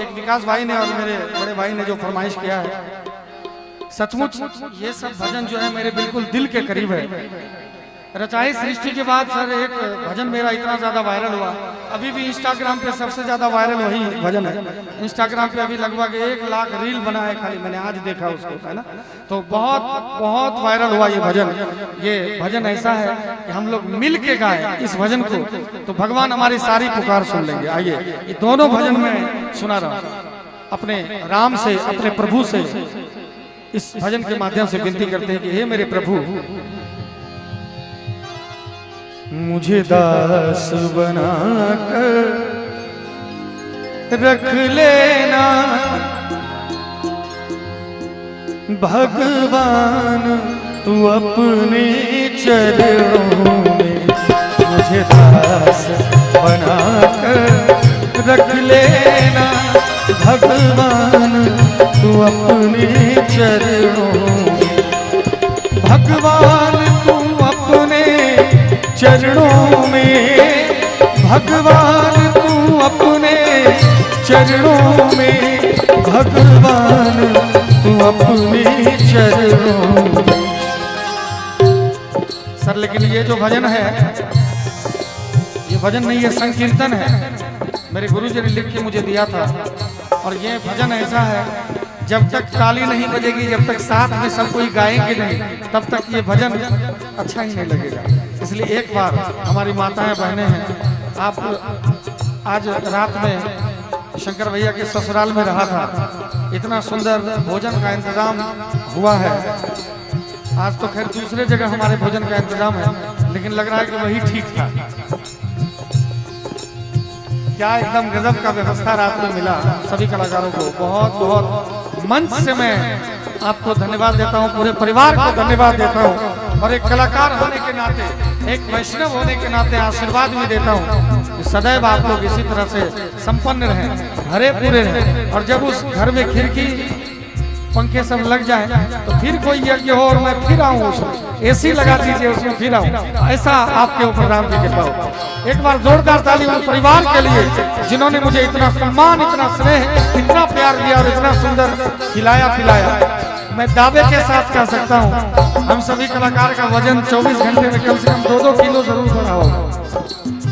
एक विकास भाई ने और मेरे बड़े भाई ने जो फरमाइश किया है, सचमुच ये सब भजन जो है मेरे बिल्कुल दिल के करीब है। रचाई सृष्टि के बाद सर एक भजन मेरा इतना ज्यादा वायरल हुआ, अभी भी इंस्टाग्राम पे सबसे ज्यादा वायरल वही भजन है। इंस्टाग्राम पे अभी लगभग 1 लाख रील बना है खाली, मैंने आज देखा उसको, है ना। तो बहुत बहुत वायरल हुआ ये भजन। ये भजन ऐसा है कि हम लोग मिल के गाए इस भजन को तो भगवान हमारी सारी पुकार सुन लेंगे। आइए ये दोनों भजन में सुना रहा हूं अपने राम से, अपने प्रभु से इस भजन के माध्यम से विनती करते हैं कि हे मेरे प्रभु, मुझे दास बनाकर रख लेना भगवान, तू अपने चरणों में मुझे दास बनाकर रख लेना भगवान, तू अपने चरणों में, भगवान तू अपने चरणों में, भगवान तू अपने चरणों में, भगवान तू अपने चरणों में। सर लेकिन ये जो भजन है ये भजन नहीं, ये संकीर्तन है। मेरे गुरुजी ने लिख के मुझे दिया था। और ये भजन ऐसा है, जब तक ताली नहीं बजेगी, जब तक साथ में सब कोई गाएंगे नहीं, तब तक ये भजन अच्छा ही नहीं लगेगा। इसलिए एक बार हमारी माताएं बहनें हैं, आप आज रात में शंकर भैया के ससुराल में रहा था, इतना सुंदर भोजन का इंतजाम हुआ है। आज तो खैर दूसरे जगह हमारे भोजन का इंतजाम है, लेकिन लग रहा है कि वही ठीक था। क्या एकदम गजब का व्यवस्था रात में मिला सभी कलाकारों को। बहुत बहुत मंच से मैं आपको धन्यवाद देता हूं, पूरे परिवार को धन्यवाद देता हूं, और एक कलाकार होने के नाते, एक वैष्णव होने के नाते आशीर्वाद भी देता हूं कि सदैव आप लोग इसी तरह से संपन्न रहें, हरे पूरे रहें। और जब उस घर में खिड़की पंखे सब लग जाए तो फिर कोई यज्ञ हो और मैं फिर आऊं, उसमें एसी लगा दीजिए, उसमें फिर आऊं, ऐसा आपके ऊपर राम की कृपा हो। एक बार जोरदार ताली उन परिवार के लिए जिन्होंने मुझे इतना सम्मान, इतना स्नेह, इतना प्यार दिया और इतना सुंदर खिलाया पिलाया। मैं दावे के साथ कह सकता हूँ हम सभी कलाकार का वजन 24 घंटे में कम से कम 2-2 किलो जरूर बढ़ा होगा।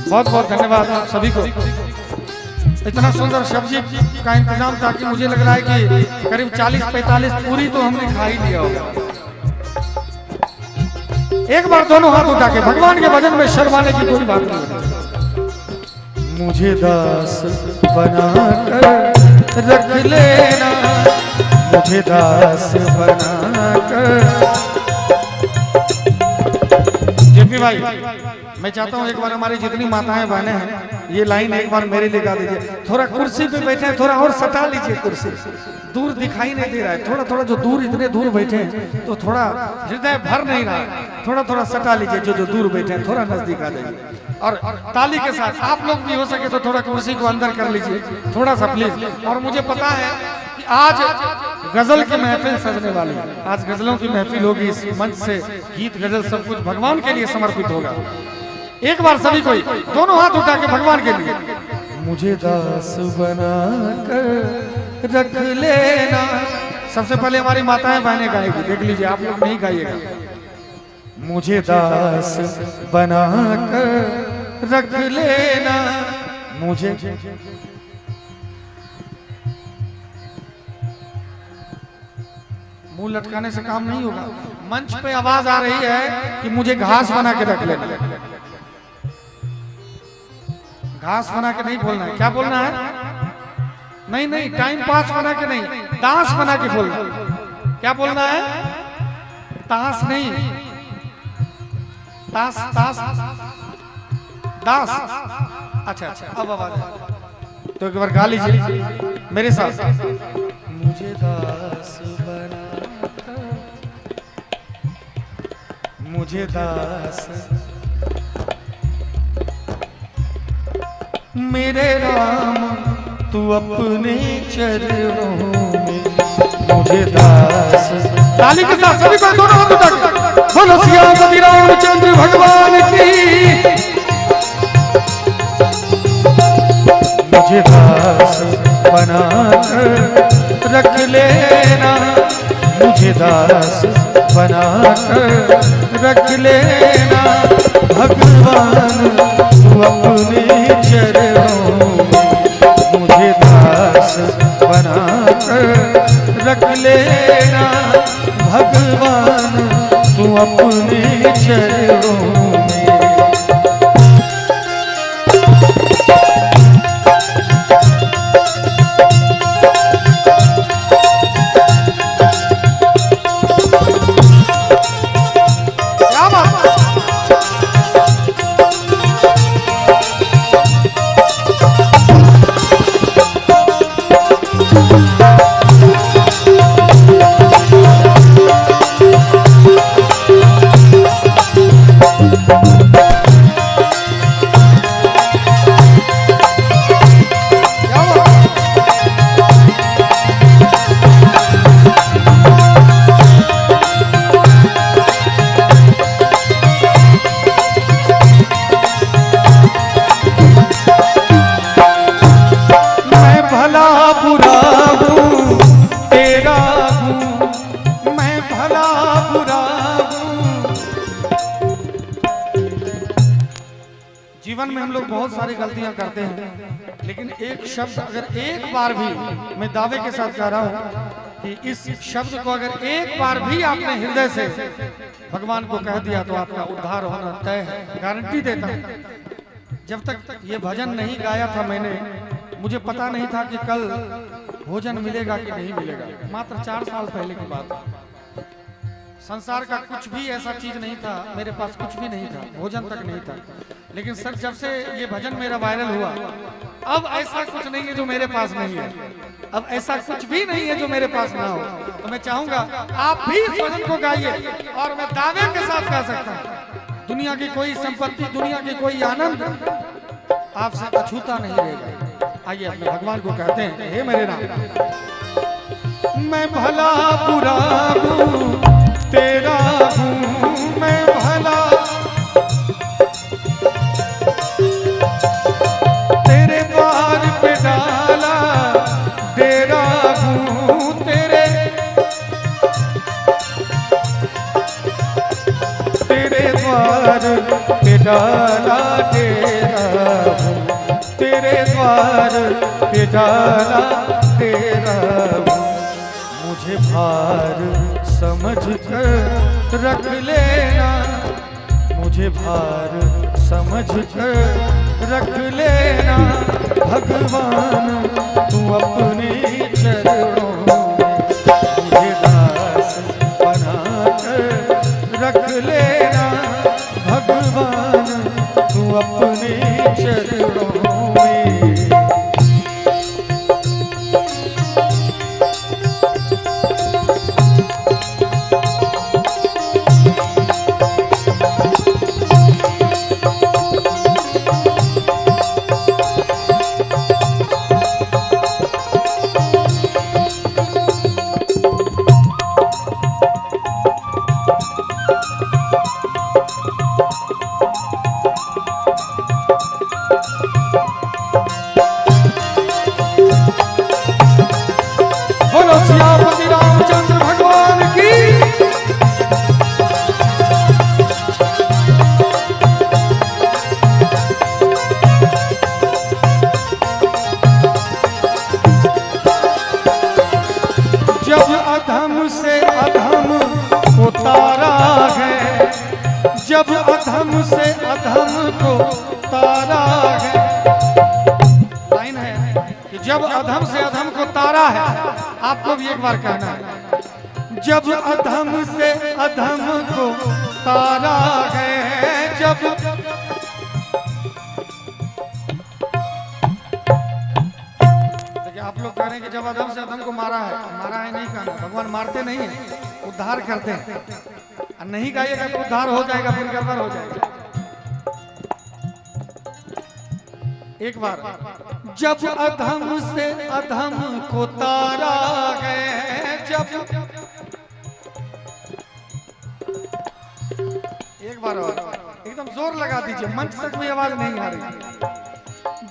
बहुत बहुत धन्यवाद आप सभी को। इतना सुंदर सब्जी का इंतजाम था कि मुझे लग रहा है कि करीब 40-45 पूरी तो हमने खा ही लिया होगा। एक बार दोनों हाथ उठा के भगवान के भजन में शर्माने की कोई बात नहीं। मुझे दास बनाकर रख लेना, मुझे दास बनाकर। जेपी भाई, मैं चाहता हूँ एक बार हमारी जितनी माताएं बहनें हैं ये लाइन एक बार मेरे लिए गा दीजिए। थोड़ा कुर्सी पे बैठे हैं, थोड़ा और सटा लीजिए, कुर्सी दूर दिखाई नहीं दे रहा है, थोड़ा थोड़ा जो दूर, इतने दूर बैठे हैं तो थोड़ा हृदय भर नहीं रहा है, थोड़ा थोड़ा सटा लीजिए। जो दूर बैठे हैं थोड़ा नजदीक आ जाइए, और ताली के साथ आप लोग भी हो सके तो थोड़ा कुर्सी को अंदर कर लीजिए, थोड़ा सा प्लीज। और मुझे पता है कि आज गजल की महफिल सजने वाली है, आज गजलों की महफिल होगी। इस मंच से गीत गजल सब कुछ भगवान के लिए समर्पित होगा। एक बार सभी कोई दोनों हाथ उठा के भगवान के लिए। मुझे दास बनाकर रख लेना। सबसे पहले हमारी माताएं बहनें गाएगी, देख लीजिए, आप लोग नहीं गाइएगा। मुझे दास बनाकर रख लेना, मुझे मुंह लटकाने से काम नहीं होगा। मंच पे आवाज आ रही है कि मुझे घास बना के रख लेना। घास बना के नहीं बोलना है। क्या बोलना है? नहीं नहीं, टाइम पास बना के नहीं, दास बना के बोलना। क्या बोलना है? तास नहीं, तास तास दास। अच्छा अच्छा, अब आवाज तो एक बार गा लीजिए मेरे साथ। मुझे दास बना, मुझे दास, मेरे राम तू अपने चरणों में मुझे दास। ताली के साथ सभी को दोनों हाथ उठा के बोलो सियापति रामचंद्र भगवान की। मुझे दास बना कर रख लेना, मुझे दास बना कर रख लेना भगवान तू अपने चरणों में, मुझे दास बना कर रख लेना भगवान तू अपने चरणों में। जीवन में हम लोग बहुत सारी गलतियां करते हैं, लेकिन एक शब्द अगर एक बार भी, मैं दावे के साथ कह रहा हूं कि इस शब्द को अगर एक बार भी आपने हृदय से भगवान को कह दिया तो आपका उद्धार होना तय है, गारंटी देता हूं। जब तक ये भजन नहीं गाया था मैंने, मुझे पता नहीं था कि कल भोजन मिलेगा कि नहीं मिलेगा। मात्र 4 साल पहले की बात, संसार का कुछ भी ऐसा चीज नहीं था, मेरे पास कुछ भी नहीं था, भोजन तक नहीं था। लेकिन सर जब से ये भजन मेरा वायरल हुआ, अब ऐसा कुछ नहीं है जो मेरे पास नहीं है, अब ऐसा कुछ भी नहीं है जो मेरे पास ना हो। तो मैं चाहूंगा आप भी इस भजन को गाइए, और मैं दावे के साथ कह सकता हूं दुनिया की कोई संपत्ति, दुनिया की कोई आनंद आपसे अछूता नहीं रहेगा। आइए अपने भगवान को कहते हैं, हे मेरे राम, मैं भला बुरा हूं तेरा हूं, मैं भला तेरे द्वार पे डाला डेरा हूं, तेरे द्वार पे डाला डेरा हूं, तेरे द्वार पे डाला डेरा हूं, मुझे भार समझ कर रख लेना, मुझे भार समझ कर रख लेना भगवान तू अपने चरणों में, मुझे दास बना कर रख लेना भगवान तू अपने चरणों में। जब अधम से अधम को तारा है, लाइन है कि जब अधम से अधम को तारा है, आपको भी एक बार कहना है, जब अधम से अधम को तारा है, जब देखिए आप लोग कह रहे हैं कि जब अधम से अधम को मारा है नहीं कहना, भगवान मारते नहीं है, उद्धार करते हैं। नहीं गाइएगा तो उद्धार हो जाएगा, फिर गड़बड़ हो जाएगा। एक बार, जब अधम से अधम को तारा है, जब एक बार और एकदम जोर लगा दीजिए, मंच तक भी आवाज नहीं आ रही।